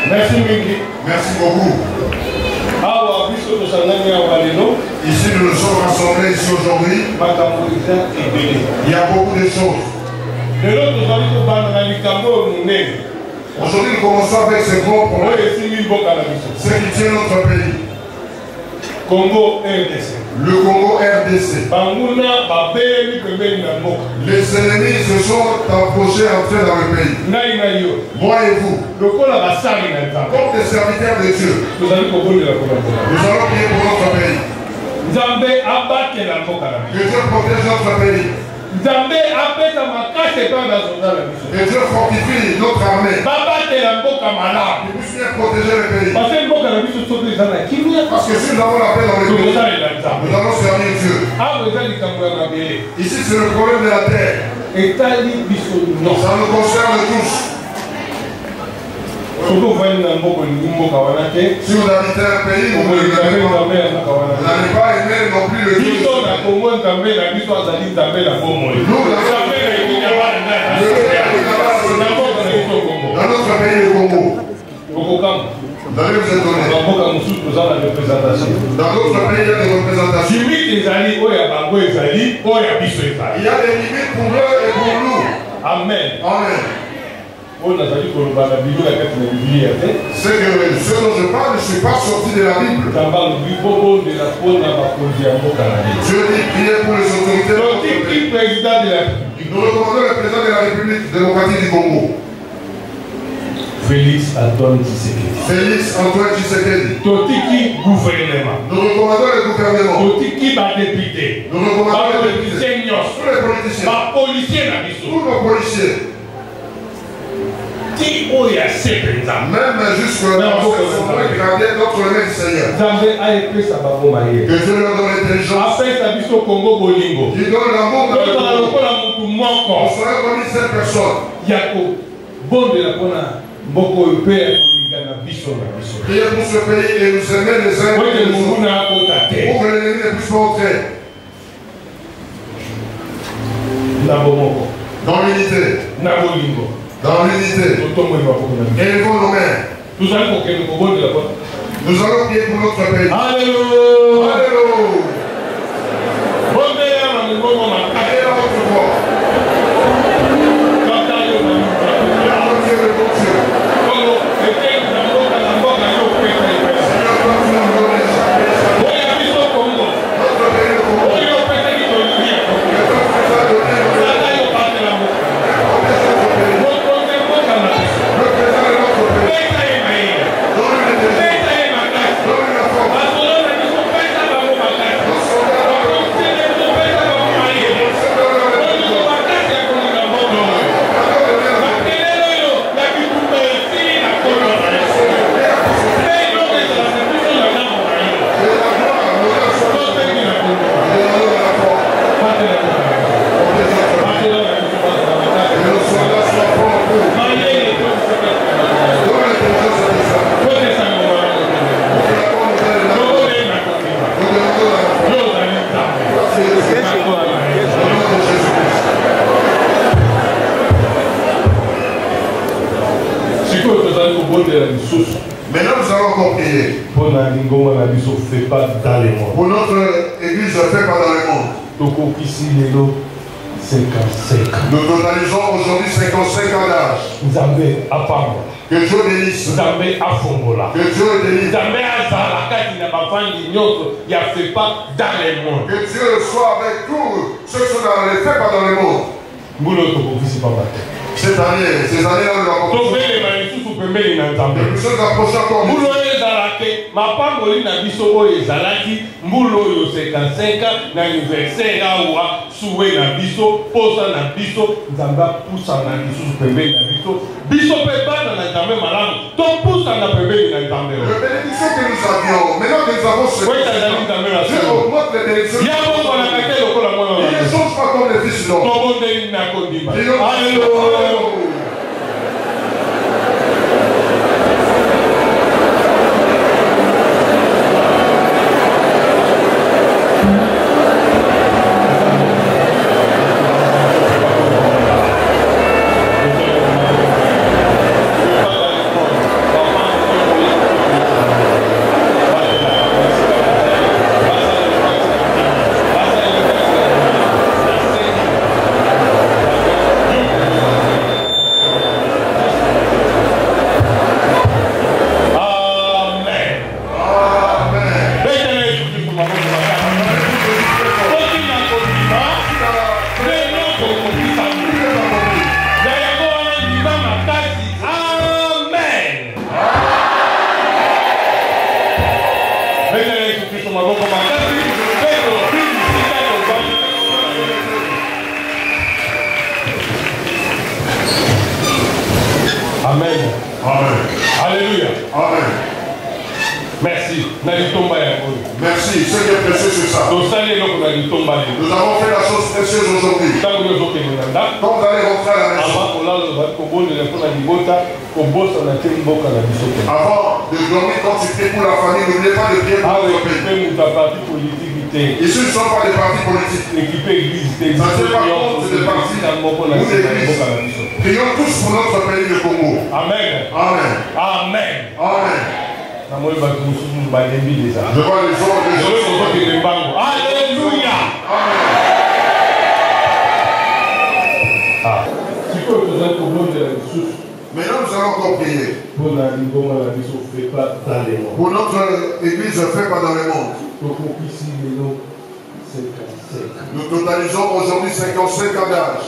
Merci Mingi. Merci beaucoup. Ici, nous nous sommes rassemblés ici aujourd'hui. Il y a beaucoup de choses. Aujourd'hui, nous commençons avec ce gros problème. Ce qui tient notre pays. Congo RDC. Le Congo RDC. Les ennemis se sont approchés entrés dans le pays. Moi et vous, comme des serviteurs de Dieu, nous allons prier pour notre pays. Que Dieu protège notre pays. Que Dieu fortifie notre armée. Qu'il puisse bien protéger le pays. Parce que si nous avons la paix dans le pays, nous allons servir Dieu. Ici, c'est le problème de la terre. Ça nous concerne tous. Si vous habitez un pays où vous n'allez pas aimer non plus le Dieu. Dans notre pays, le Congo, vous allez vous étonner. Dans d'autres pays, il y a des représentations. Il y a des limites pour eux et pour nous. Amen. Amen. Ce dont je parle, je ne suis pas sorti de la Bible. Dieu dit prier pour les autorités. Nous recommandons le président de la République démocratique du Congo. Félix Antoine Tshisekedi. Félix Antoine Tshisekedi. Nous recommandons le gouvernement. Nous recommandons tous les politiciens. Tous nos policiers. Même jusque-là, nous sommes regardés notre main du Seigneur. Que Dieu leur donne l'intelligence. Qu'il donne l'amour dans le monde. On sera comme une seule personne. Priez pour ce pays et nous aimer les uns et les autres. Pour que l'ennemi ne puisse pas entrer. Dans l'unité. Dans l'unité. Élevons nos mains. Nous allons prier pour notre pays. Alléluia. Maintenant, nous allons encore prier. Pour notre église, ne fait pas dans le monde. Nous totalisons aujourd'hui 55 ans d'âge. Que Dieu bénisse. Que Dieu bénisse. Que Dieu soit avec tous ceux qui sont dans les faits, pas dans le monde. Ces années-là, nous l'avons nous sommes approchés encore. Biso pepa na nzambe malamu to pusa na pembeni na nzambe. Le bénédiction que nous avions, maintenant que nous avons ce Dieu augmente les bénédictions. Il ne change pas comme les fils d'homme. Alléluia. Amen. Amen. Alléluia. Amen. Merci. Merci. Ce qui est précieux, c'est ça. Nous avons fait la chose précieuse aujourd'hui. Quand vous allez rentrer à la maison, avant de dormir, quand tu pries pour la famille, n'oubliez pas de prier pour votre pays. Ici, ne sont pas des partis politiques. Ça ne fait pas compte des partis ou l'église. Prions tous pour notre pays, le Congo. Amen. Amen. Amen. Amen. Je vois les gens. Alléluia. Amen. Maintenant, nous allons encore prier. Pour notre église, ne fait pas dans le monde. Nous totalisons aujourd'hui 55 ans d'âge.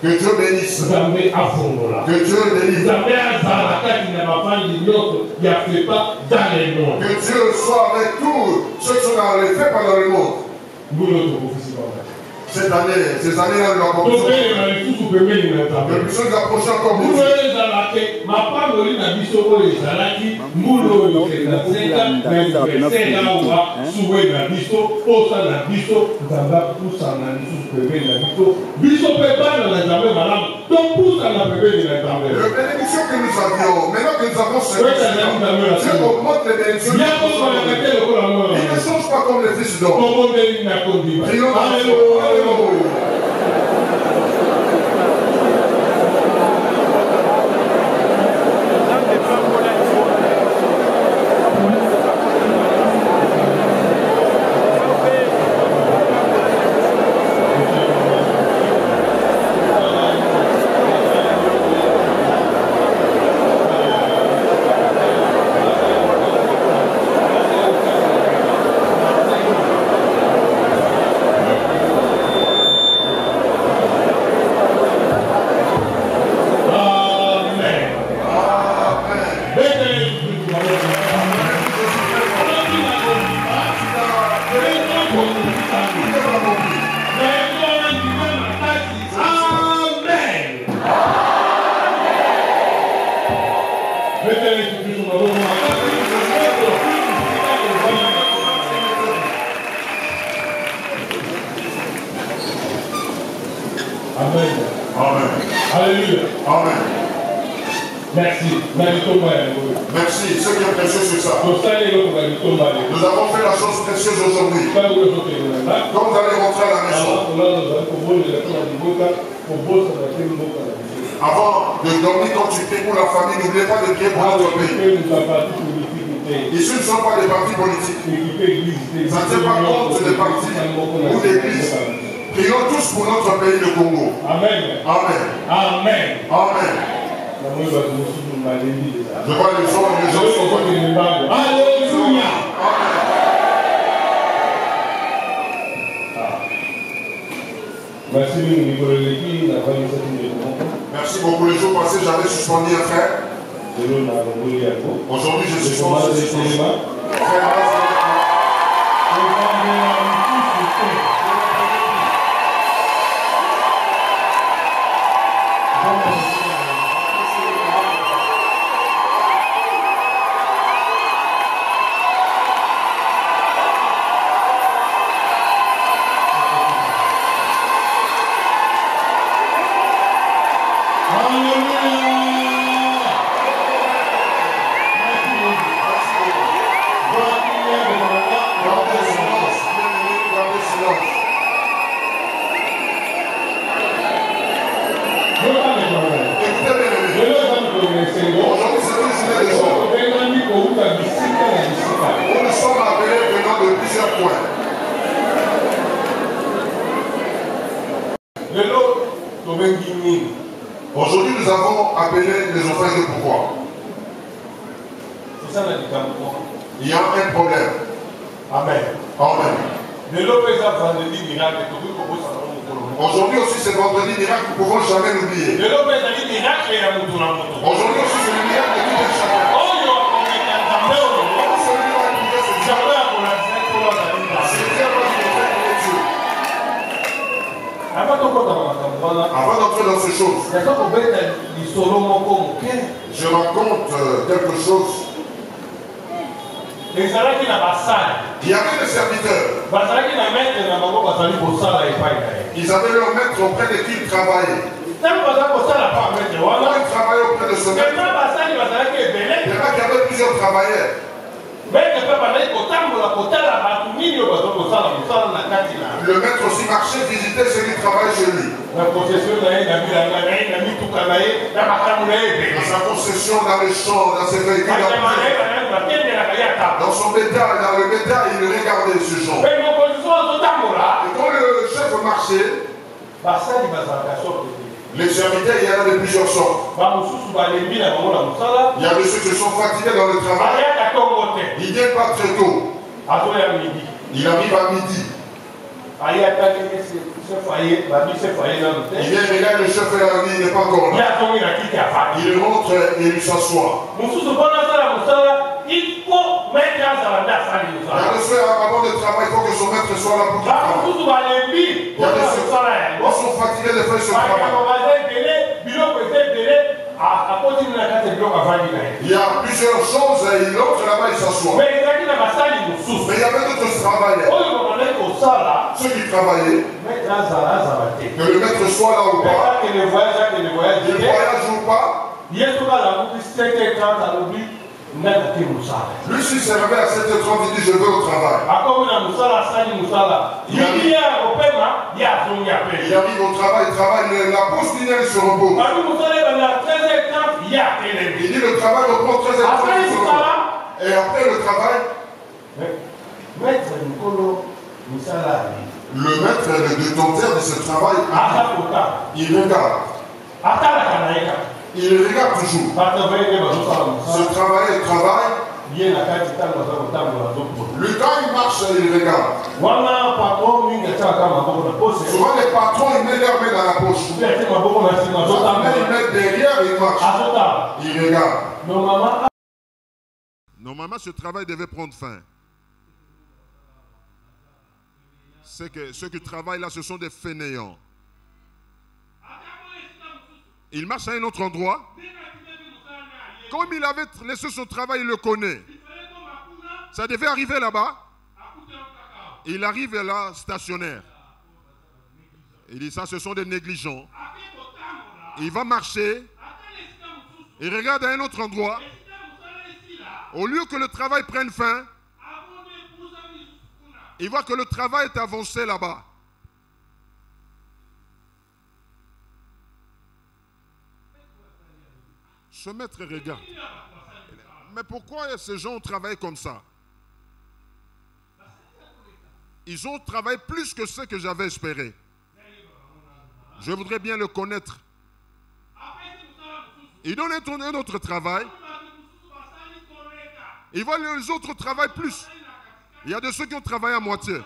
Que Dieu bénisse. Que Dieu délivre. Que Dieu soit avec tous ceux qui sont dans les faits pas dans le monde. Cette année, ces années-là, nous l'approchons. Nous puissions nous approcher encore plus. Le bénédiction que nous avions, maintenant que nous avons ce Dieu augmente les bénédictions. Il ne change pas comme les fils d'or. Prions. Merci. Ce qui est précieux, c'est ça. Nous avons fait la chose précieuse aujourd'hui. Quand vous allez rentrer à la maison, avant de dormir, quand tu pries pour la famille, n'oubliez pas de prier pour notre pays. Ici, ne sont pas des partis politiques. Ça ne tient pas compte des partis ou d'églises. Prions tous pour notre pays, le Congo. Amen. Amen. Amen. Amen. Je vois les gens sont Alléluia. Merci beaucoup. Les jours passés, j'avais suspendu un frère. Aujourd'hui, je suis suspendu. Aujourd'hui, nous avons appelé les offres de pourquoi. Il y a un problème. Amen. Amen. Aujourd'hui aussi, c'est vendredi miracle, nous ne pouvons jamais l'oublier. Aujourd'hui aussi, c'est le miracle de tout un chacun. Avant d'entrer dans ces choses, je raconte quelque chose. Il y avait des serviteurs. Ils avaient leur maître auprès de qui ils travaillaient. Quand ils travaillaient auprès de ce maître, il y en a qui avaient plusieurs travailleurs. Le maître aussi marchait, visitait ceux qui travaillaient chez lui. Dans sa concession, dans les champs, dans ses véhicules, dans son bétail, dans le bétail, il regardait ce genre. Et quand le chef marchait, les serviteurs, il y en a de plusieurs sortes. Il y a de ceux qui sont fatigués dans le travail. Ils ne viennent pas très tôt. Il arrive à midi. Il vient, regarde le chef et la vie, il n'est pas encore là. Il rentre et il s'assoit. Il y a de ceux avant de travail, il faut que son maître soit là pour qu'il travaille. Il y a de ceux qui sont fatigués de faire ce travail. Il y a plusieurs choses et l'autre là-bas il s'assoit. Mais il y avait d'autres travailleurs. Ceux qui travaillaient. Que le maître soit là ou pas. Il voyage ou pas. Lui, s'il se réveille à 7h30, il dit je vais au travail. Il arrive au travail, la pause dîner il se repose. Il dit le travail reprend 13h30, il se repose. Et après le travail, le maître, le détenteur de ce travail, il regarde. Il regarde toujours. Ce travail travaille. Lui, quand il marche, il regarde. Souvent, les patrons, ils mettent leurs mains dans la poche. Ils mettent derrière et ils marchent. Il regarde. Normalement, ce travail devait prendre fin. C'est que ceux qui travaillent là, ce sont des fainéants. Il marche à un autre endroit. Comme il avait laissé son travail, il le connaît. Ça devait arriver là-bas. Il arrive là, stationnaire. Il dit ça, ce sont des négligents. Il va marcher. Il regarde à un autre endroit. Au lieu que le travail prenne fin, il voit que le travail est avancé là-bas. Ce maître regarde. Mais pourquoi ces gens ont travaillé comme ça? Ils ont travaillé plus que ce que j'avais espéré. Je voudrais bien le connaître. Il donne un autre travail. Il voit les autres travaillent plus. Il y a de ceux qui ont travaillé à moitié.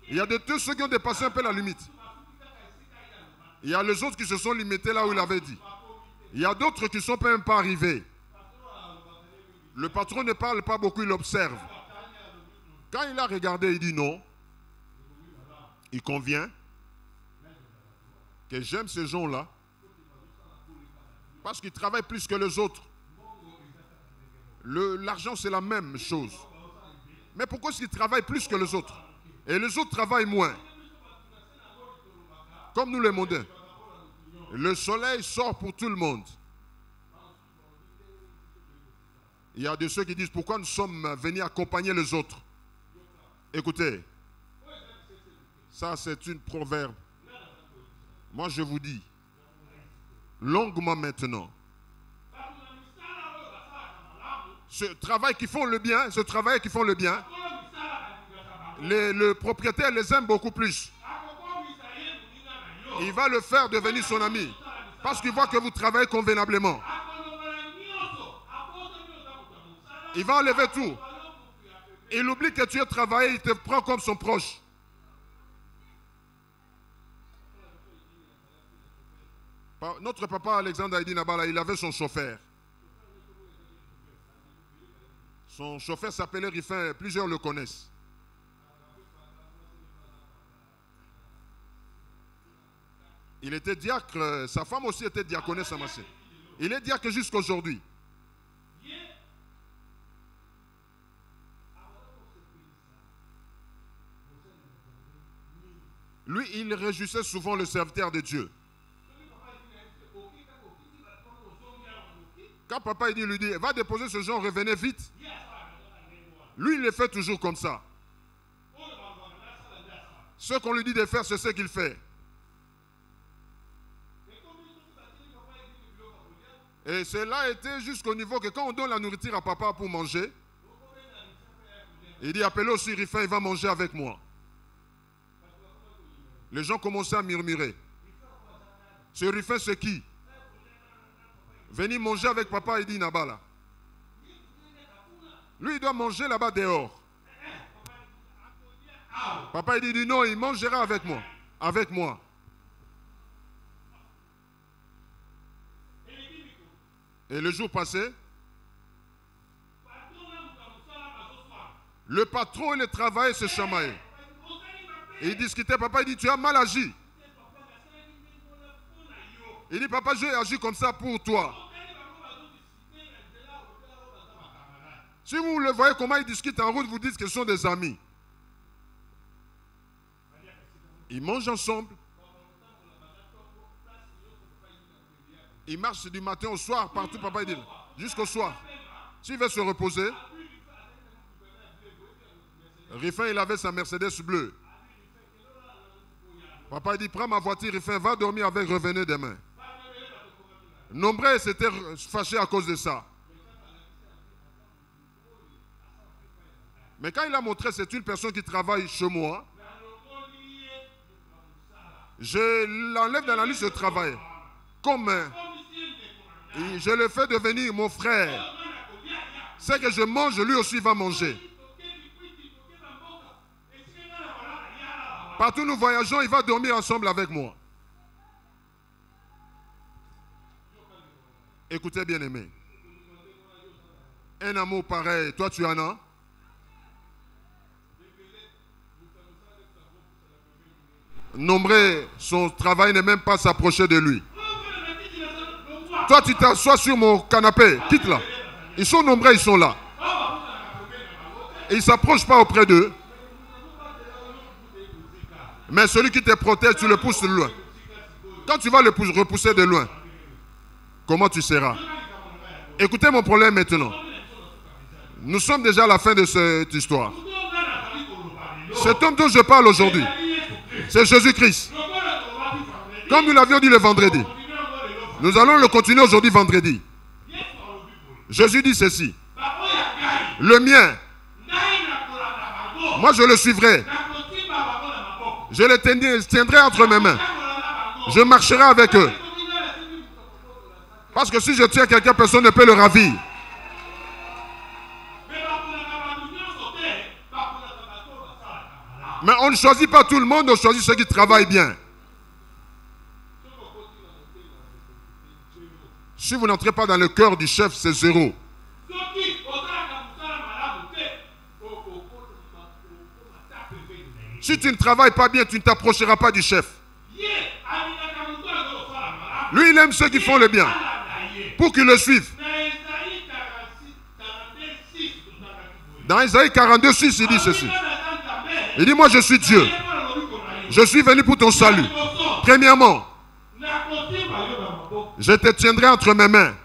Il y a de ceux qui ont dépassé un peu la limite. Il y a les autres qui se sont limités là où il avait dit. Il y a d'autres qui ne sont même pas arrivés. Le patron ne parle pas beaucoup, il observe. Quand il a regardé, il dit non. Il convient que j'aime ces gens-là parce qu'ils travaillent plus que les autres. L'argent, c'est la même chose. Mais pourquoi est-ce qu'ils travaillent plus que les autres? Et les autres travaillent moins. Comme nous les mondains. Le soleil sort pour tout le monde. Il y a de ceux qui disent pourquoi nous sommes venus accompagner les autres. Écoutez, ça c'est une proverbe. Moi je vous dis, longuement maintenant, ce travail qui font le bien, le propriétaire les aime beaucoup plus. Il va le faire devenir son ami. Parce qu'il voit que vous travaillez convenablement. Il va enlever tout. Il oublie que tu as travaillé, il te prend comme son proche. Notre papa Alexandre Haïdi Nabala, il avait son chauffeur. Son chauffeur s'appelait Rifin, plusieurs le connaissent. Il était diacre, sa femme aussi était diaconesse à Massé. Il est diacre jusqu'à aujourd'hui. Lui, il réjouissait souvent le serviteur de Dieu. Quand papa lui dit, va déposer ce genre, revenez vite. Lui, il le fait toujours comme ça. Ce qu'on lui dit de faire, c'est ce qu'il fait. Et cela a été jusqu'au niveau que quand on donne la nourriture à papa pour manger, il dit, appelez aussi Rifin, il va manger avec moi. Les gens commençaient à murmurer. Ce Rifin, c'est qui? Venez manger avec papa, il dit Nabala. Lui, il doit manger là-bas dehors. Papa, il dit non, il mangera avec moi. Avec moi. Et le jour passé, le patron et le travail se chamaillent. Et il discutait, papa, il dit, tu as mal agi. Il dit, papa, j'ai agi comme ça pour toi. Si vous le voyez comment ils discutent en route, vous dites que ce sont des amis. Ils mangent ensemble. Ils marchent du matin au soir, partout, papa, il dit, jusqu'au soir. S'il veut se reposer, Rifin, il avait sa Mercedes bleue. Papa, il dit, prends ma voiture, Rifin, va dormir avec, revenez demain. Nombreux s'étaient fâchés à cause de ça. Mais quand il a montré, c'est une personne qui travaille chez moi, je l'enlève dans la liste de travail. Comme je le fais devenir mon frère. C'est que je mange, lui aussi va manger. Partout où nous voyageons, il va dormir ensemble avec moi. Écoutez, bien-aimé. Un amour pareil, toi tu en as? Nombreux, son travail n'est même pas s'approcher de lui. Toi, tu t'assois sur mon canapé, quitte là. Ils sont nombreux, ils sont là. Et ils ne s'approchent pas auprès d'eux. Mais celui qui te protège, tu le pousses de loin. Quand tu vas le repousser de loin, comment tu seras? Écoutez mon problème maintenant. Nous sommes déjà à la fin de cette histoire. Cet homme dont je parle aujourd'hui, c'est Jésus-Christ. Comme nous l'avions dit le vendredi. Nous allons le continuer aujourd'hui vendredi. Jésus dit ceci. Le mien, moi je le suivrai. Je le tiendrai entre mes mains. Je marcherai avec eux. Parce que si je tiens quelqu'un, personne ne peut le ravir. Mais on ne choisit pas tout le monde, on choisit ceux qui travaillent bien. Si vous n'entrez pas dans le cœur du chef, c'est zéro. Si tu ne travailles pas bien, tu ne t'approcheras pas du chef. Lui, il aime ceux qui font le bien. Pour qu'ils le suivent. Dans Isaïe 42, 6, il dit ceci. Il dit, moi je suis Dieu. Je suis venu pour ton salut. Premièrement, je te tiendrai entre mes mains.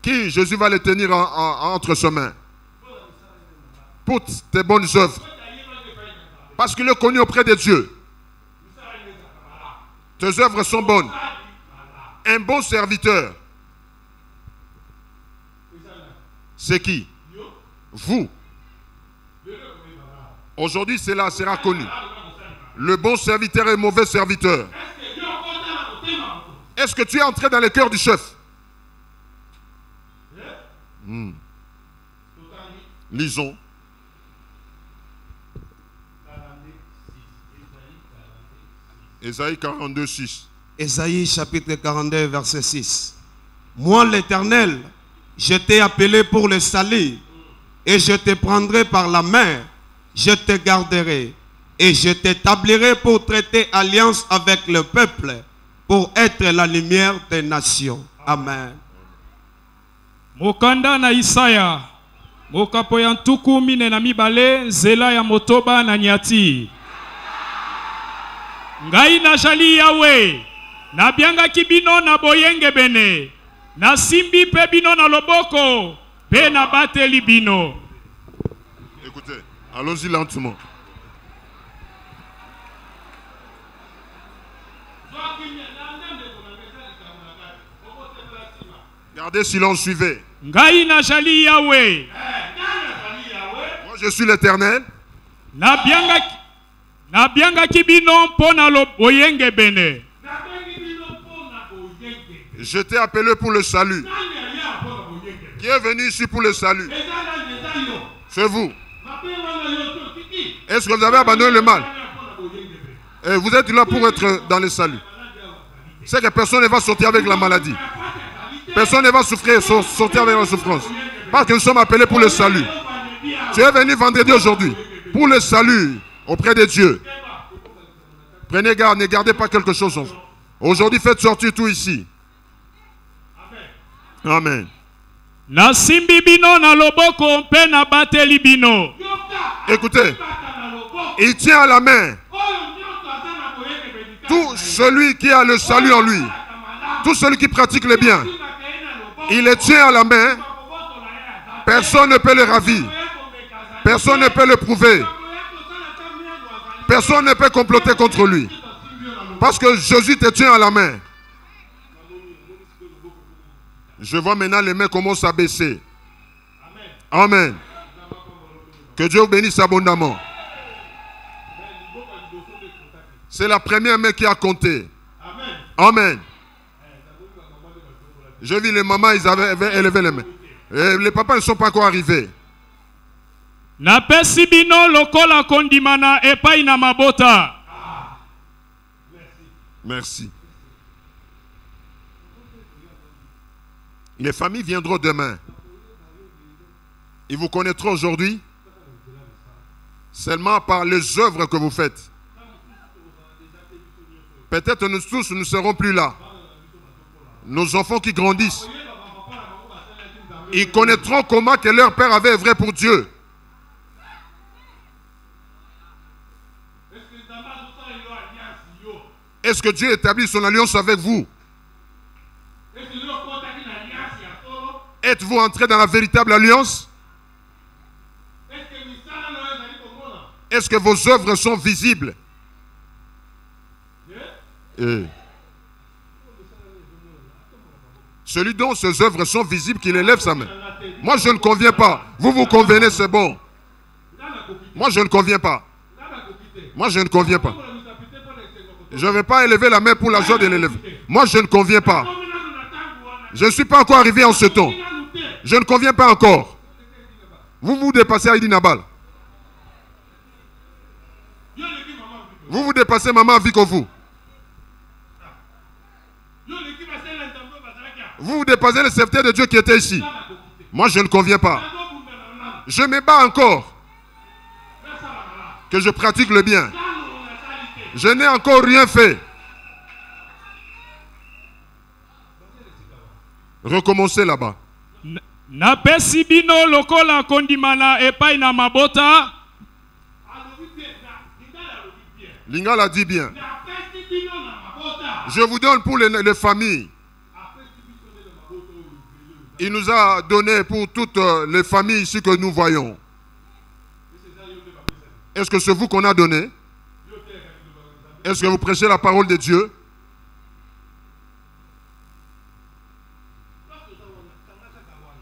Qui? Jésus va le tenir entre ses mains. Pour tes bonnes œuvres. Parce qu'il est connu auprès de Dieu. Tes œuvres sont bonnes. Un bon serviteur. C'est qui? Vous. Aujourd'hui, cela sera connu. Le bon serviteur et le mauvais serviteur. Est-ce que tu es entré dans le cœur du chef? Lisons. Ésaïe 42, 6. Ésaïe chapitre 42, verset 6. Moi, l'Éternel, je t'ai appelé pour le salut, et je te prendrai par la main, je te garderai, Et je t'établirai pour traiter alliance avec le peuple, pour être la lumière des nations. Amen. Mokanda na Isaya. Mokapo ya ntuku mine na mibale, nzela ya motoba na nyati. Ngai na jali Yawe, na bianga kibino na boyenge bene, na simbi pe bino na loboko, pe na bateli bino. Écoutez, allons-y lentement. Gardez silence, suivez. Ngai na jali Yawe. Moi je suis l'Éternel. Na bianga kibino pona lo boyenge bene. Je t'ai appelé pour le salut. Qui est venu ici pour le salut? C'est vous. Est-ce que vous avez abandonné le mal? Et vous êtes là pour être dans le salut. C'est que personne ne va sortir avec la maladie. Personne ne va souffrir, sortir avec la souffrance. Parce que nous sommes appelés pour le salut. Tu es venu vendredi aujourd'hui pour le salut auprès de Dieu. Prenez garde, ne gardez pas quelque chose. Aujourd'hui, faites sortir tout ici. Amen. Na simbi bino na loboko mpe na bateli bino. Écoutez, il tient à la main tout celui qui a le salut en lui, tout celui qui pratique le bien. Il le tient à la main. Personne ne peut le ravir. Personne ne peut le prouver. Personne ne peut comploter contre lui. Parce que Jésus te tient à la main. Je vois maintenant les mains commencent à baisser. Amen. Que Dieu vous bénisse abondamment. C'est la première main qui a compté. Amen. Je vis les mamans, ils avaient élevé les mains. Et les papas ne sont pas encore arrivés. Na pesi bino lokola kondimana epai na mabota. Merci. Les familles viendront demain. Ils vous connaîtront aujourd'hui seulement par les œuvres que vous faites. Peut-être nous tous ne serons plus là. Nos enfants qui grandissent, ils connaîtront comment que leur père avait œuvré pour Dieu. Est-ce que Dieu établit son alliance avec vous? Êtes-vous entré dans la véritable alliance? Est-ce que vos œuvres sont visibles? Celui dont ses œuvres sont visibles, qu'il élève sa main. Moi, je ne conviens pas. Vous, vous convenez, c'est bon. Moi, je ne conviens pas. Moi, je ne conviens pas. Je ne vais pas élever la main pour la joie de l'élever. Moi, je ne conviens pas. Je ne suis pas encore arrivé en ce temps. Je ne conviens pas encore. Vous vous dépassez Aïdi Nabal. Vous vous dépassez Maman Vikovu. Vous vous dépassez le serviteur de Dieu qui était ici. Moi, je ne conviens pas. Je me bats encore. Que je pratique le bien. Je n'ai encore rien fait. Recommencez là-bas. Na pesi bino lokola kondimana epai na mabota. Lingala dit bien. Je vous donne pour les familles. Il nous a donné pour toutes les familles ici que nous voyons. Est-ce que c'est vous qu'on a donné? Est-ce que vous prêchez la parole de Dieu?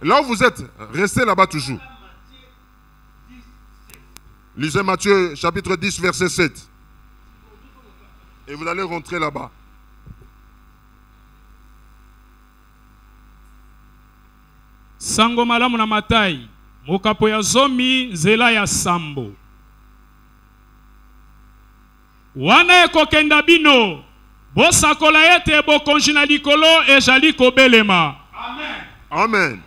Là où vous êtes, restez là-bas toujours. Lisez Matthieu chapitre 10 verset 7. Et vous allez rentrer là-bas. Sango malamu na matai. Mokapo ya zomi zela ya sambo. Wana ekokenda bino. Bosakola ete bokonji na likolo ezali kobelema. Amen. Amen.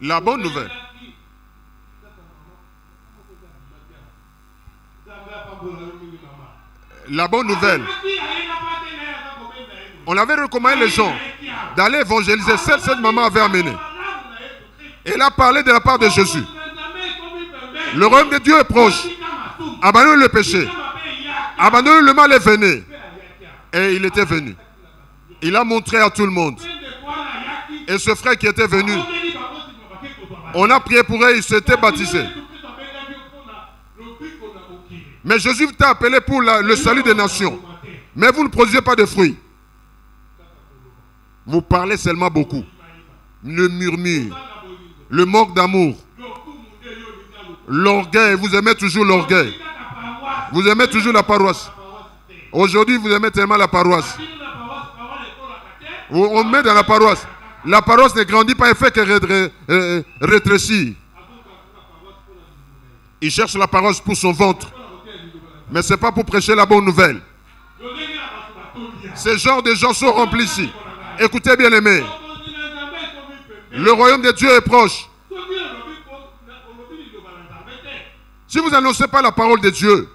La bonne nouvelle. La bonne nouvelle. On avait recommandé les gens d'aller évangéliser. Cette maman avait amené. Elle a parlé de la part de Jésus. Le royaume de Dieu est proche. Abandonnez le péché. Abandonnez le mal et venez. Et il était venu. Il a montré à tout le monde. Et ce frère qui était venu, on a prié pour elle, il s'était baptisé. Mais Jésus t'a appelé pour le salut des nations. Mais vous ne produisez pas de fruits. Vous parlez seulement beaucoup. Le murmure. Le manque d'amour. L'orgueil. Vous aimez toujours l'orgueil. Vous aimez toujours la paroisse. Aujourd'hui, vous aimez tellement la paroisse. On met dans la paroisse. La paroisse ne grandit pas et fait que rétrécir. Il cherche la paroisse pour son ventre. Mais ce n'est pas pour prêcher la bonne nouvelle. Ces genres de gens sont remplis ici. Écoutez bien aimés. Le royaume de Dieu est proche. Si vous n'annoncez pas la parole de Dieu,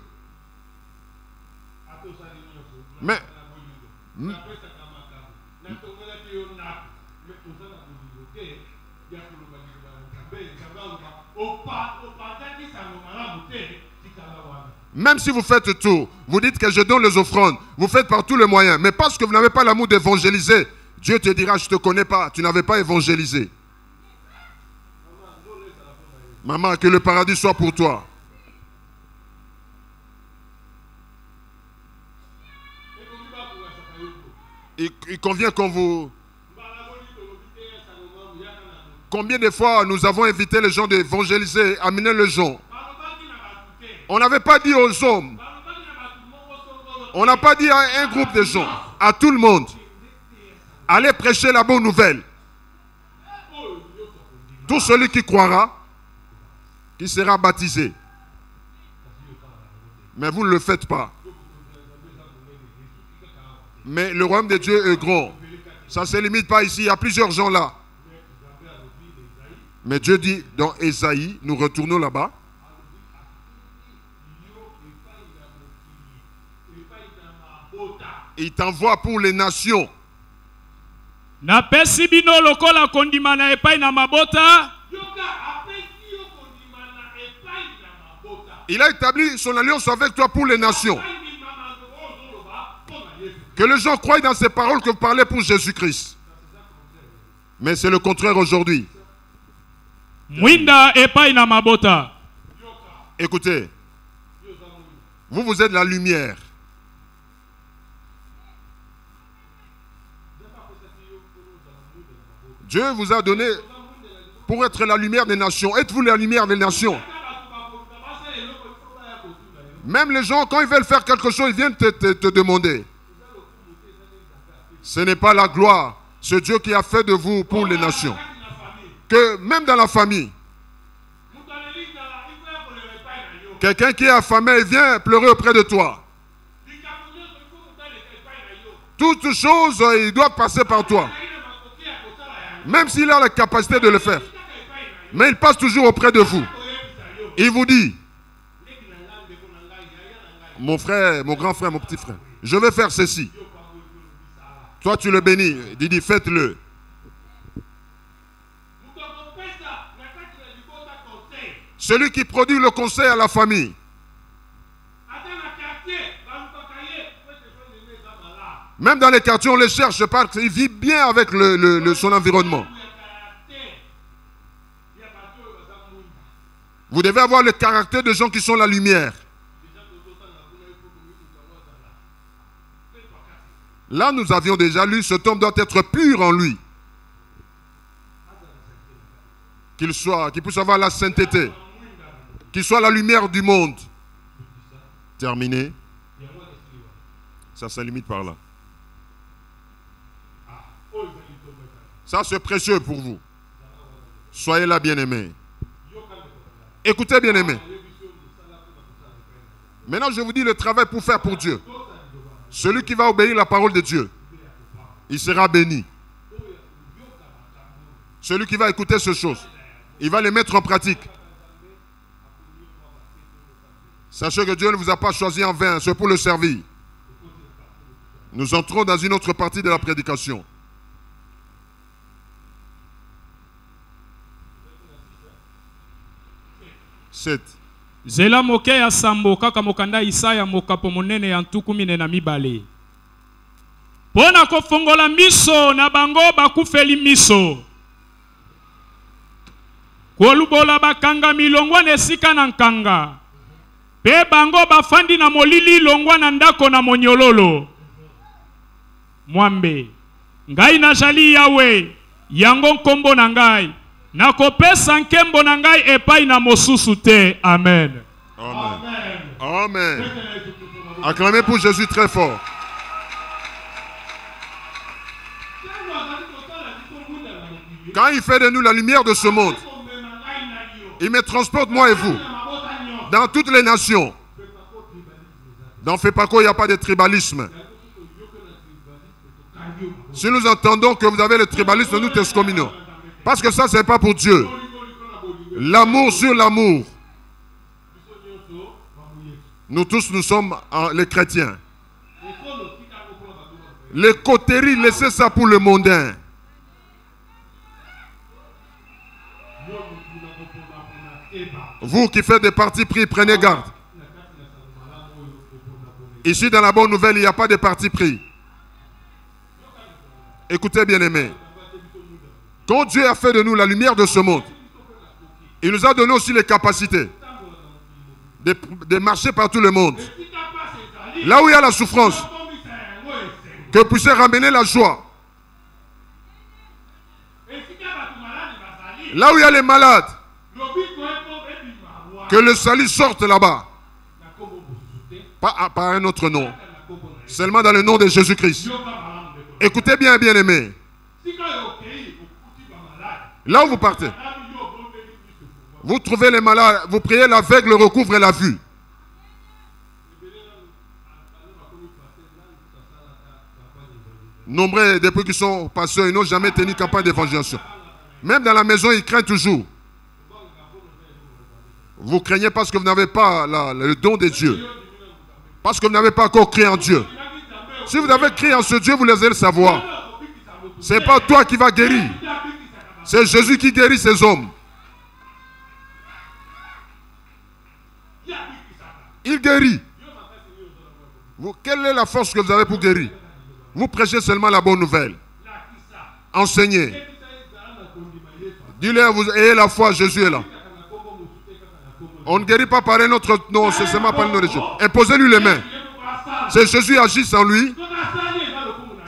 même si vous faites tout, vous dites que je donne les offrandes, vous faites par tous les moyens, mais parce que vous n'avez pas l'amour d'évangéliser, Dieu te dira, je ne te connais pas, tu n'avais pas évangélisé. Maman, que le paradis soit pour toi. Il convient qu'on vous... Combien de fois nous avons invité les gens d'évangéliser, amener les gens. On n'avait pas dit aux hommes. On n'a pas dit à un groupe de gens, à tout le monde. Allez prêcher la bonne nouvelle. Tout celui qui croira, qui sera baptisé. Mais vous ne le faites pas. Mais le royaume de Dieu est grand. Ça ne se limite pas ici. Il y a plusieurs gens là. Mais Dieu dit dans Ésaïe, nous retournons là-bas. Il t'envoie pour les nations. Il a établi son alliance avec toi pour les nations. Que les gens croient dans ces paroles que vous parlez pour Jésus-Christ. Mais c'est le contraire aujourd'hui. Écoutez, vous êtes la lumière. Dieu vous a donné pour être la lumière des nations. Êtes-vous la lumière des nations? Même les gens, quand ils veulent faire quelque chose, ils viennent te demander. Ce n'est pas la gloire. C'est Dieu qui a fait de vous pour les nations. Que même dans la famille, quelqu'un qui est affamé vient pleurer auprès de toi. Toutes choses, il doit passer par toi. Même s'il a la capacité de le faire. Mais il passe toujours auprès de vous. Il vous dit, mon frère, mon grand frère, mon petit frère, je vais faire ceci. Toi, tu le bénis. Il dit, faites-le. Celui qui produit le conseil à la famille. Même dans les quartiers, on les cherche parce qu'il vit bien avec son environnement. Vous devez avoir le caractère de gens qui sont la lumière. Là, nous avions déjà lu, cet homme doit être pur en lui. Qu'il puisse avoir la sainteté. Qu'il soit la lumière du monde. Terminé. Ça se limite par là. Ça, c'est précieux pour vous. Soyez là, bien-aimés. Écoutez, bien-aimés. Maintenant, je vous dis le travail pour faire pour Dieu. Celui qui va obéir la parole de Dieu, il sera béni. Celui qui va écouter ces choses, Il va les mettre en pratique. Sachez que Dieu ne vous a pas choisi en vain, c'est pour le servir. Nous entrons dans une autre partie de la prédication. Zela moke ya sambo kaka mokanda Isaya mokapo monene ya ntuku mine na mibale. Pona kofongola miso na bango bakufeli miso. Kolubola bakanga milongwa nesika na nkanga. Pe bango bafandi na molili longwa na ndako na monyololo. Mwambe. Ngai na jali yawe. Yango nkombo na ngai. Na kopesa nkembo na ngai epai na mosusu te. Amen. Amen. Amen. Acclamez pour Jésus très fort. Quand il fait de nous la lumière de ce monde, il me transporte, moi et vous, dans toutes les nations. Dans Fepako, il n'y a pas de tribalisme. Si nous entendons que vous avez le tribalisme, nous t'excommunions. Parce que ça, ce n'est pas pour Dieu. L'amour sur l'amour. Nous tous, nous sommes les chrétiens. Les coteries, laissez ça pour le mondain. Vous qui faites des partis pris, prenez garde. Ici, dans la bonne nouvelle, il n'y a pas de parti pris. Écoutez, bien-aimés. Quand Dieu a fait de nous la lumière de ce monde, il nous a donné aussi les capacités de marcher par tout le monde. Là où il y a la souffrance, que puisse ramener la joie. Là où il y a les malades, que le salut sorte là-bas. Pas par un autre nom. Seulement dans le nom de Jésus-Christ. Écoutez bien, bien-aimés. Là où vous partez, vous trouvez les malades, vous priez, l'aveugle recouvre la vue. Nombreux, depuis qu'ils sont pasteurs, ils n'ont jamais tenu campagne d'évangélisation. Même dans la maison, ils craignent toujours. Vous craignez parce que vous n'avez pas le don de Dieu. Parce que vous n'avez pas encore crié en Dieu. Si vous avez crié en ce Dieu, vous les allez le savoir. Ce n'est pas toi qui vas guérir. C'est Jésus qui guérit ces hommes. Il guérit. Quelle est la force que vous avez pour guérir? Vous prêchez seulement la bonne nouvelle. Enseignez. Dis-leur, vous ayez la foi, Jésus est là. On ne guérit pas par un autre nom, c'est seulement par le nom de Jésus. Imposez-lui les mains. C'est Jésus agit en lui.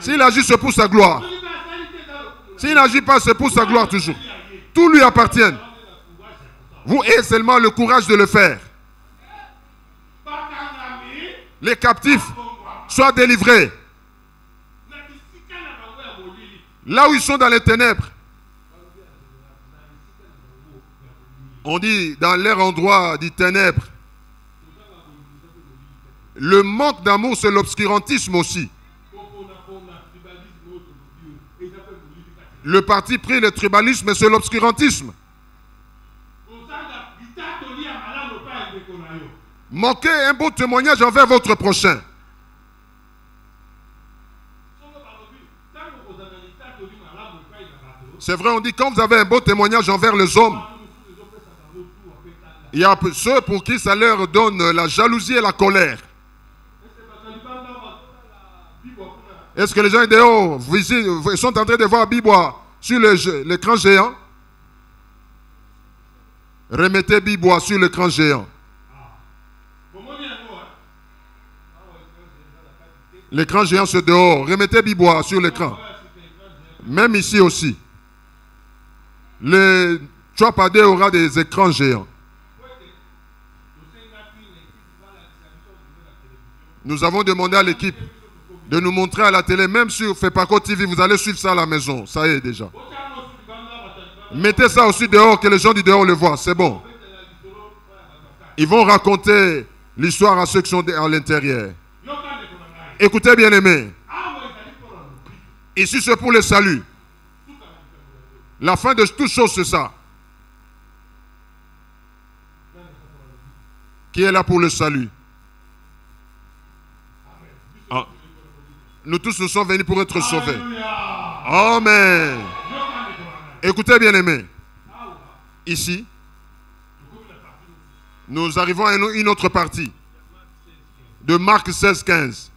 S'il agit, c'est pour sa gloire. S'il n'agit pas, c'est pour sa gloire toujours. Tout lui appartient. Vous ayez seulement le courage de le faire. Les captifs soient délivrés. Là où ils sont dans les ténèbres. On dit dans leur endroit des ténèbres. Le manque d'amour, c'est l'obscurantisme aussi. Le parti pris, le tribalisme, c'est l'obscurantisme. Manquez un beau témoignage envers votre prochain. C'est vrai, on dit quand vous avez un beau témoignage envers les hommes, il y a ceux pour qui ça leur donne la jalousie et la colère. Est-ce que les gens dehors ils sont en train de voir Bibois sur l'écran géant? Remettez Bibois sur l'écran géant. L'écran géant c'est dehors. Remettez Bibois sur l'écran. Même ici aussi. Le Tchoapade aura des écrans géants. Nous avons demandé à l'équipe de nous montrer à la télé, même sur Fepako TV, vous allez suivre ça à la maison. Ça y est déjà. Mettez ça aussi dehors, que les gens du dehors le voient, c'est bon. Ils vont raconter l'histoire à ceux qui sont à l'intérieur. Écoutez bien aimés. Ici c'est pour le salut. La fin de toute chose c'est ça. Qui est là pour le salut? Ah. Nous tous nous sommes venus pour être sauvés. Amen. Écoutez bien aimés. Ici, nous arrivons à une autre partie de Marc 16, 15.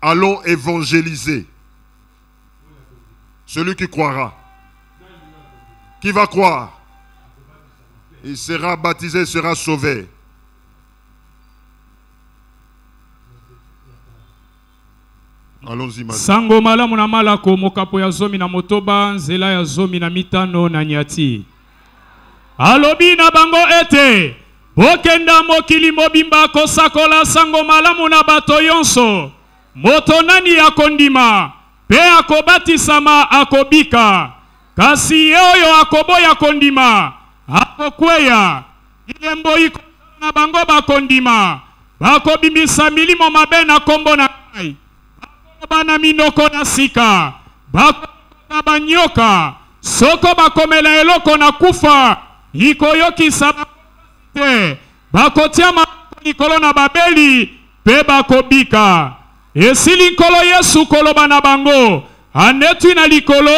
Allons évangéliser. Celui qui croira. Qui va croire? Il sera baptisé, il sera sauvé. Allons-y, madame. Sango malamu na malako mokapo ya zomi na motoba nzela ya zomi na mitano na nyati. Alobi na bango ete bokenda mokili mobimba kosakola sango malamu na bato yonso. Moto nani akondima pe akobatisama akobika. Kasi oyo akoboya kondima akokweya. Ile mboi na bango bakondima bakobimbisa milimo mabe na kombo na ngai. Bana minoko na sika bakona banyoka soko bakomela eloko na kufa ikoyokisa te bakotia likolo na babeli pe bakobika esili nkolo Yesu koloba na bango anetwi na likolo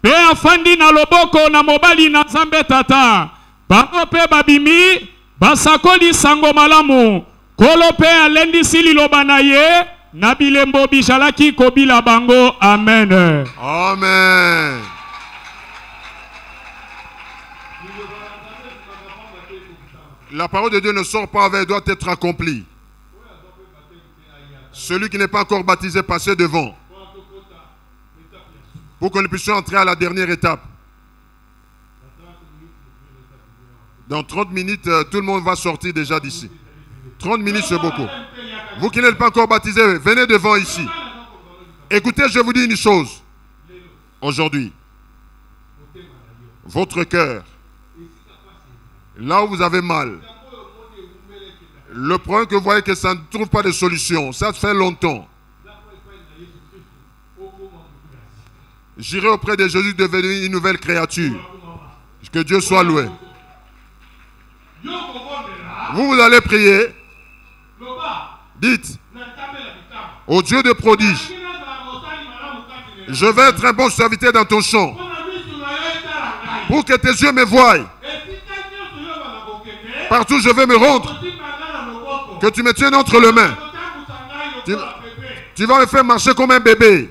pe afandi na loboko na mobali na Nzambe Tata bango pe babimi basakoli sango malamu kolo pe alendisi liloba na ye Nabilembo bishalaki kobila bango. Amen. Amen. La parole de Dieu ne sort pas avec, doit être accomplie. Celui qui n'est pas encore baptisé, passez devant. Pour que nous puissions entrer à la dernière étape. Dans 30 minutes, tout le monde va sortir déjà d'ici. 30 minutes, c'est beaucoup. Vous qui n'êtes pas encore baptisés, venez devant ici. Écoutez, je vous dis une chose. Aujourd'hui, votre cœur, là où vous avez mal, le problème que vous voyez que ça ne trouve pas de solution, ça fait longtemps. J'irai auprès de Jésus devenir une nouvelle créature. Que Dieu soit loué. Vous allez prier. Dites, au Dieu de prodige, je vais être un bon serviteur dans ton champ. Pour que tes yeux me voient. Partout où je vais me rendre. Que tu me tiennes entre les mains. Tu vas me faire marcher comme un bébé.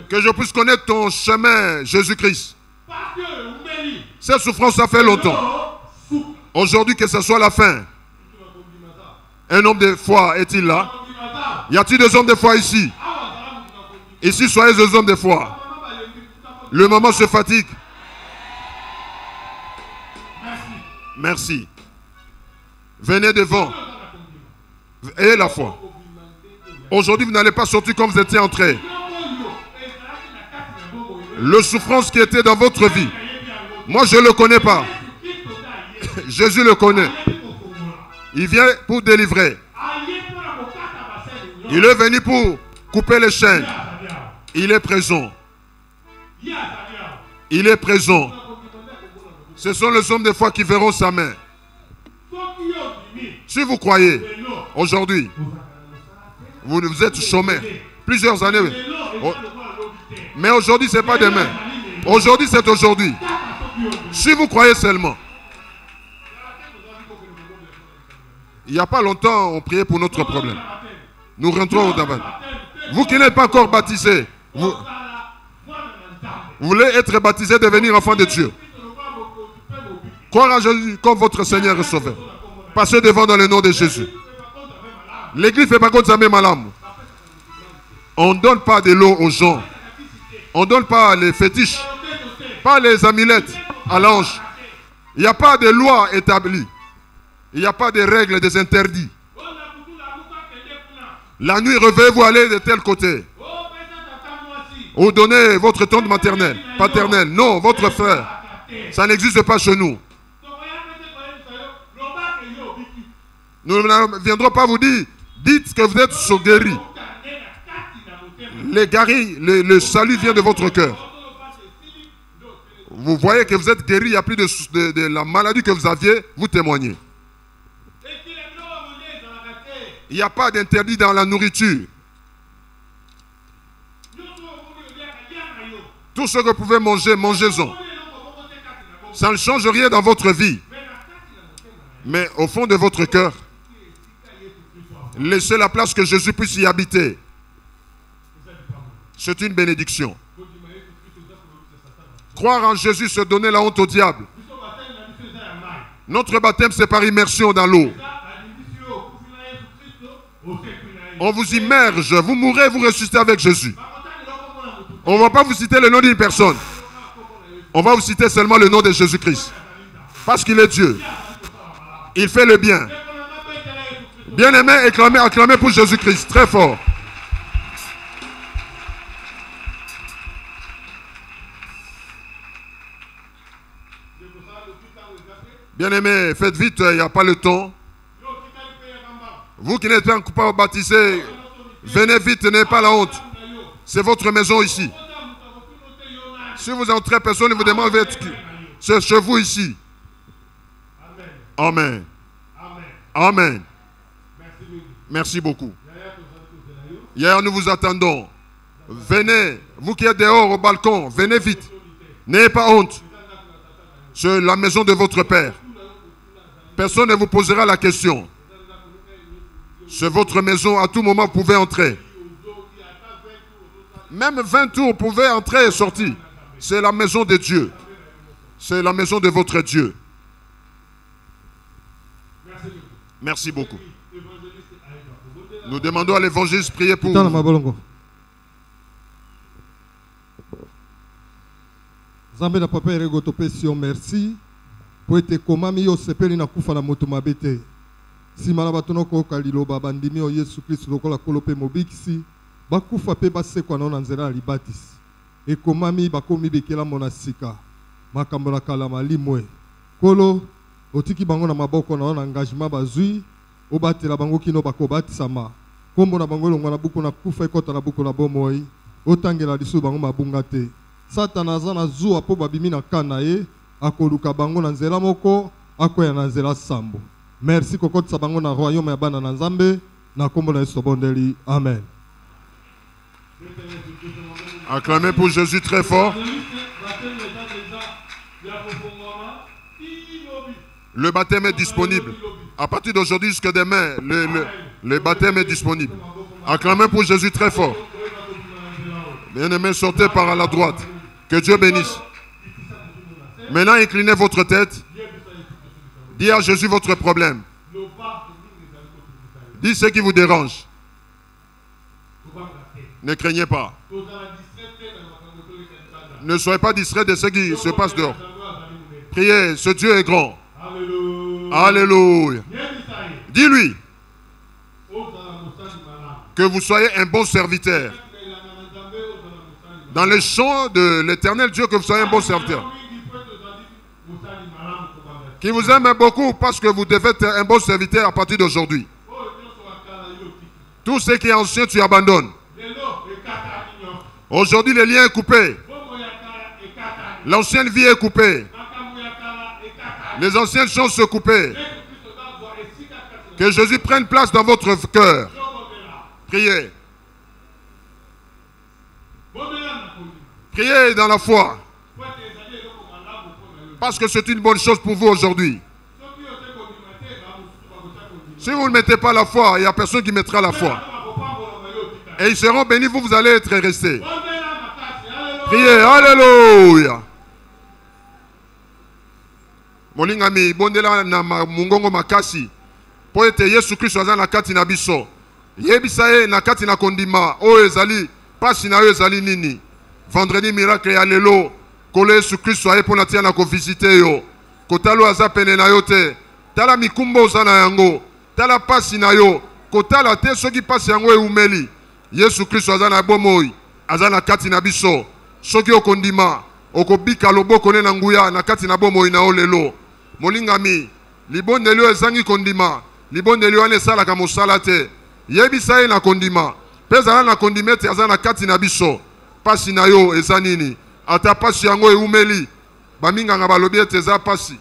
Que je puisse connaître ton chemin, Jésus-Christ. Cette souffrance, ça fait longtemps. Aujourd'hui, que ce soit la fin. Un homme de foi est-il là? Y a-t-il des hommes de foi ici? Ici, soyez des hommes de foi. Le moment se fatigue. Merci. Venez devant. Ayez la foi. Aujourd'hui, vous n'allez pas sortir comme vous étiez entré. Le souffrance qui était dans votre vie, moi je ne le connais pas. Jésus le connaît. Il vient pour délivrer. Il est venu pour couper les chaînes. Il est présent. Il est présent. Ce sont les hommes de foi qui verront sa main. Si vous croyez, aujourd'hui, vous êtes chômeur. Plusieurs années. Mais aujourd'hui, ce n'est pas demain. Aujourd'hui, c'est aujourd'hui. Si vous croyez seulement. Il n'y a pas longtemps, on priait pour notre problème. Nous rentrons au tabac. Vous qui n'êtes pas encore baptisés, vous voulez être baptisé, devenir enfant de Dieu. Croire à Jésus comme votre Seigneur et Sauveur. Passez devant dans le nom de Jésus. L'église fait pas contre sa même malam. On ne donne pas de l'eau aux gens. On ne donne pas les fétiches, pas les amulettes à l'ange. Il n'y a pas de loi établie. Il n'y a pas de règles, des interdits. La nuit, réveillez-vous, allez de tel côté. Ou donnez votre tante maternelle, paternelle. Non, votre frère. Ça n'existe pas chez nous. Nous ne viendrons pas vous dire, dites que vous êtes guéris. Le salut vient de votre cœur. vous voyez que vous êtes guéri, il n'y a plus de la maladie que vous aviez, vous témoignez. Il n'y a pas d'interdit dans la nourriture. Tout ce que vous pouvez manger, mangez-en. Ça ne change rien dans votre vie. Mais au fond de votre cœur, laissez la place que Jésus puisse y habiter. C'est une bénédiction. Croire en Jésus, c'est donner la honte au diable. Notre baptême, c'est par immersion dans l'eau. On vous immerge, vous mourrez, vous ressuscitez avec Jésus. On ne va pas vous citer le nom d'une personne. On va vous citer seulement le nom de Jésus-Christ. Parce qu'il est Dieu. Il fait le bien. Bien-aimé, acclamez pour Jésus-Christ, très fort. Bien-aimé, faites vite, il n'y a pas le temps. Vous qui n'êtes pas baptisés, venez vite, n'ayez pas la honte. C'est votre maison ici. Si vous entrez, personne ne vous demande d'être qui. C'est chez vous ici. Amen. Amen. Merci beaucoup. Hier, nous vous attendons. Venez, vous qui êtes dehors au balcon, venez vite. N'ayez pas honte. C'est la maison de votre Père. Personne ne vous posera la question. C'est votre maison, à tout moment vous pouvez entrer. Même 20 tours, vous pouvez entrer et sortir. C'est la maison de Dieu. C'est la maison de votre Dieu. Merci beaucoup. Nous demandons à l'évangéliste de prier pour vous. Zambe na papa erego topesi yo merci po ete komami yo sepeli na kufa na moto mabete sima na bato nokoyoka liloba bandimi yo Yesu Kristo lokola kolo mpe mobikisi bakufa mpe basekwa na nzela ya libatisi ekomami bakomi bekelamo na sika makambo na kala malimwe kolo otiki bango na maboko na engagement bazwi obatela bango kino bakobatisama kombo na bango elongwa na buku na kufa ekota na buku na bomoi otangela lisu bango mabunga te Satana azana zuwa po babimi na kana ye akoluka bango na nzela moko akoya na nzela sambo. Merci kokotisa bango na royaume ya bana na Nzambe na kombo na Yesu bondeli. Amen. Acclamez pour Jésus très fort. Le baptême est disponible. À partir d'aujourd'hui jusqu'à demain, le baptême est disponible. Acclamez pour Jésus très fort. Bien-aimés, sortez par la droite. Que Dieu bénisse. Maintenant, inclinez votre tête. Dis à Jésus votre problème. Dis ce qui vous dérange. Ne craignez pas. Ne soyez pas distrait de ce qui se passe dehors. Priez, ce Dieu est grand. Alléluia. Dis-lui que vous soyez un bon serviteur. Dans les champs de l'Éternel Dieu, que vous soyez un bon serviteur. Qui vous aime beaucoup parce que vous devez être un bon serviteur à partir d'aujourd'hui. Tout ce qui est ancien, tu abandonnes. Aujourd'hui, le lien est coupé. L'ancienne vie est coupée. Les anciennes choses sont coupées. Que Jésus prenne place dans votre cœur. Priez. Priez dans la foi. Parce que c'est une bonne chose pour vous aujourd'hui. Si vous ne mettez pas la foi, il n'y a personne qui mettra la foi. Et ils seront bénis, vous allez être restés. Priez, alléluia. Molingami, bondela na mungongo makasi. Po ete Yesu Kristo aza na kati na biso. Yebisa ye na kati na kondima. O ezali, pasi na yo ezali nini. Vendredi miracle ya lelo. Kolo Yesu Kristo aye pona tia na ko visiter yo. Kotalo aza pene na yo te. Tala mikumbo oza na yango. Tala pasi na yo. Kotala te soki pasi yango eumeli. Yesu Kristo aza na bomoi. Aza na kati na biso. Soki okondima. Okobika loboko ne na nguya na kati na bomoi na o lelo. Molingami. Libondeli yo ezangi kondima. Libondeli wana esalaka mosala te. Yebisa ye na kondima. Pezala na kondimete aza na kati na biso. Pasi na yo eza nini. Ata pasi yango eumeli. Baminganga balobi ete eza pasi.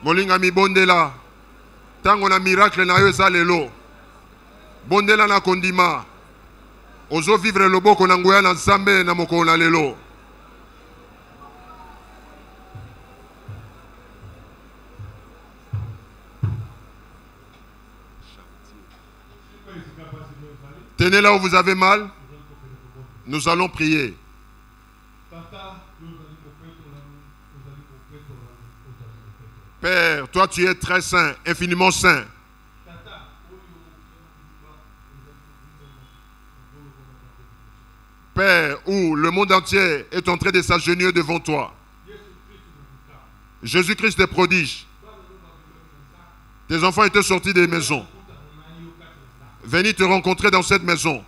Molinga mi bondela. Tango na miracle na yo eza lelo. Bondela na kondima. Ozo vivre loboko na nguya na nzambe na mokolo na lelo. Tenez là où vous avez mal. Nous allons prier. Père, toi tu es très saint, infiniment saint. Père, où le monde entier est en train de s'agenouiller devant toi. Jésus-Christ est prodige. Tes enfants étaient sortis des maisons. Venez te rencontrer dans cette maison.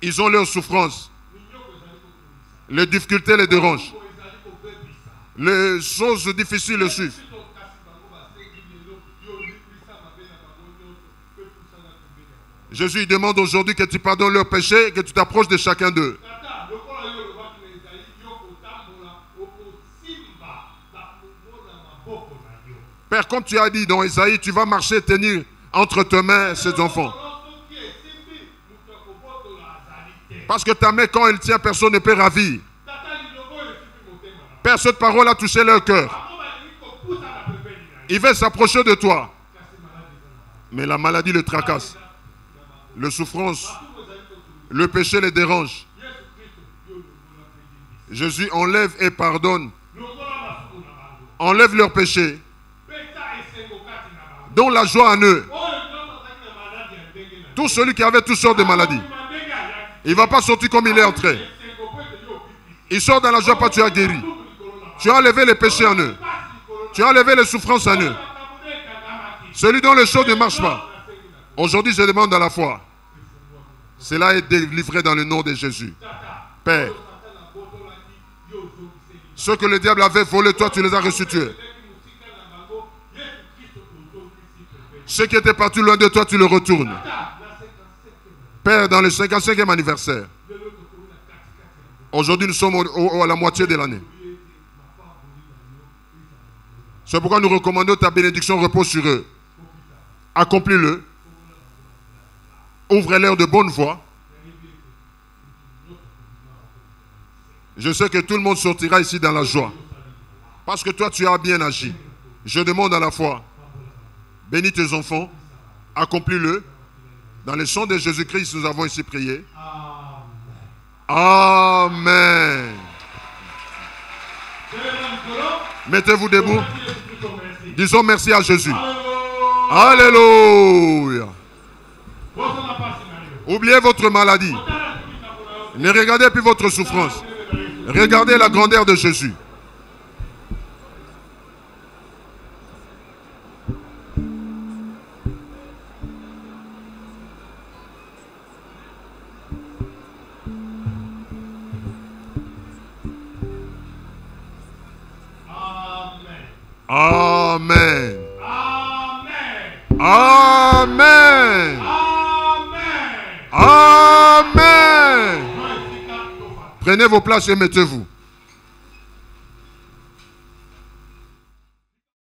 Ils ont leurs souffrances. Les difficultés les dérangent. Les choses difficiles le suivent. Jésus demande aujourd'hui que tu pardonnes leurs péchés et que tu t'approches de chacun d'eux. Père, comme tu as dit dans Isaïe, tu vas marcher et tenir entre tes mains ces enfants. Parce que ta main, quand elle tient, personne ne peut ravir. Père, cette parole a touché leur cœur. Ils veulent s'approcher de toi. Mais la maladie le tracasse. Le souffrance, le péché les dérange. Jésus enlève et pardonne. Enlève leurs péchés. Donne la joie en eux. Tout celui qui avait toutes sortes de maladies, il ne va pas sortir comme il est entré. Il sort dans la joie parce que tu as guéri. Tu as enlevé les péchés en eux. Tu as enlevé les souffrances en eux. Celui dont les choses ne marchent pas. Aujourd'hui, je demande à la foi. Cela est délivré dans le nom de Jésus. Père, ceux que le diable avait volés, toi, tu les as restitués. Ceux qui étaient partis loin de toi, tu les retournes. Père, dans le 55e anniversaire, aujourd'hui, nous sommes à la moitié de l'année. C'est pourquoi nous recommandons ta bénédiction repose sur eux. Accomplis-le. Ouvre-leur de bonne voie. Je sais que tout le monde sortira ici dans la joie. Parce que toi, tu as bien agi. Je demande à la foi. Bénis tes enfants. Accomplis-le. Dans le sang de Jésus-Christ, nous avons ici prié. Amen. Mettez-vous debout. Disons merci à Jésus. Alléluia. Oubliez votre maladie. Ne regardez plus votre souffrance. Regardez la grandeur de Jésus. Amen. Amen. Amen. Prenez vos places et mettez-vous.